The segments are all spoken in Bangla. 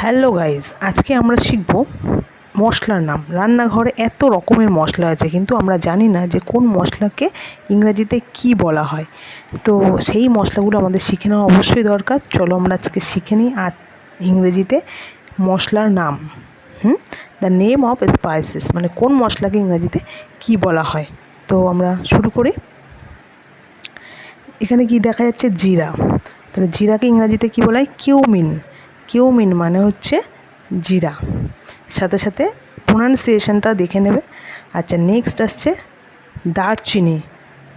হ্যালো গাইস, আজকে আমরা শিখব মশলার নাম। রান্নাঘরে এত রকমের মশলা আছে, কিন্তু আমরা জানি না যে কোন মশলাকে ইংরেজিতে কি বলা হয়। তো সেই মশলাগুলো আমাদের শিখে নেওয়া অবশ্যই দরকার। চলো আমরা আজকে শিখে নিই আর ইংরেজিতে মশলার নাম। দ্য নেম অফ স্পাইসেস, মানে কোন মশলাকে ইংরেজিতে কি বলা হয়। তো আমরা শুরু করি। এখানে কি দেখা যাচ্ছে? জিরা। তাহলে জিরাকে ইংরেজিতে কি বলা হয়? কিউমিন। কিউমিন মানে হচ্ছে জিরা। সাথে সাথে প্রোনাউন্সিয়েশনটা দেখে নেবে। আচ্ছা, নেক্সট আসছে দারচিনি।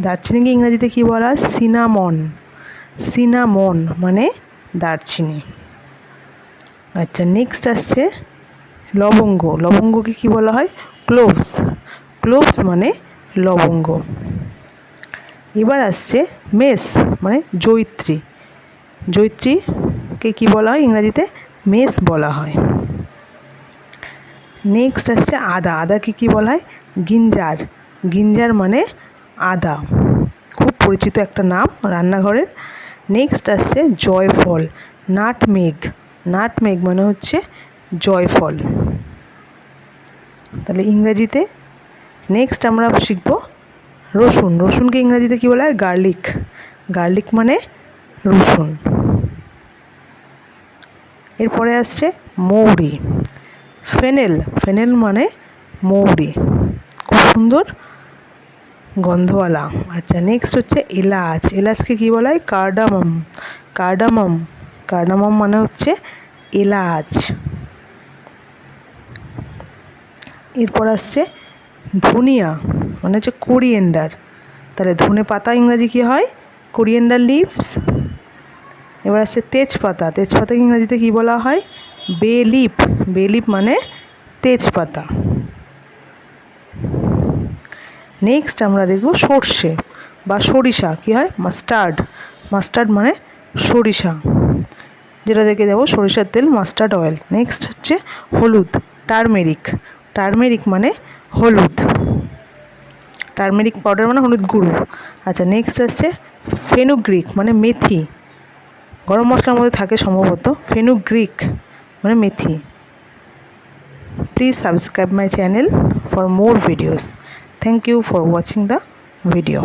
দারচিনিকে ইংরেজিতে কী বলা হয়? সিনামন। সিনামন মানে দারচিনি। আচ্ছা, নেক্সট আসছে লবঙ্গ। লবঙ্গকে কী বলা হয়? ক্লোভস। ক্লোভস মানে লবঙ্গ। এবার আসছে মেস মানে জয়িত্রী। জয়িত্রীকে কী বলা হয়? ইংরেজিতে মেস বলা হয়। নেক্সট আসছে আদা। আদাকে কী বলা হয়? গিঞ্জার। গিঞ্জার মানে আদা, খুব পরিচিত একটা নাম রান্নাঘরের। নেক্সট আসছে জয়ফল। নাটমেগ। নাটমেগ মানে হচ্ছে জয়ফল। তাহলে ইংরেজিতে নেক্সট আমরা শিখব রসুন। রসুনকে ইংরেজিতে কী বলা হয়? গার্লিক। গার্লিক মানে রসুন। এরপরে আসছে মৌরি। ফেনেল। ফেনেল মানে মৌরি, খুব সুন্দর গন্ধওয়ালা। আচ্ছা, নেক্সট হচ্ছে এলাচ। এলাচকে কী বলা হয়? কার্ডামম। কার্ডামম। কার্ডামম মানে হচ্ছে এলাচ। এরপর আসছে ধনিয়া, মানে হচ্ছে কোরিয়েন্ডার। তাহলে ধনে পাতা ইংরাজি কী হয়? Coriander leaves. এবার আসছে তেজপাতা। তেজপাতাকে ইংরাজিতে কী বলা হয়? Bay leaf. বে লিফ মানে তেজপাতা। নেক্সট আমরা দেখব সর্ষে বা সরিষা। কী হয়? মাস্টার্ড। মাস্টার্ড মানে সরিষা, যেটা দেখে দেবো সরিষার তেল, মাস্টার্ড অয়েল। নেক্সট হচ্ছে হলুদ। টারমেরিক। টারমেরিক মানে হলুদ। টারমেরিক পাউডার মানে হলুদ গুঁড়ো। আচ্ছা, নেক্সট আসছে ফেনুগ্রিক মানে মেথি। গরম মশলার মধ্যে থাকে সম্ভবত। ফেনুগ্রিক মানে মেথি। Please subscribe my channel for more videos. Thank you for watching the video.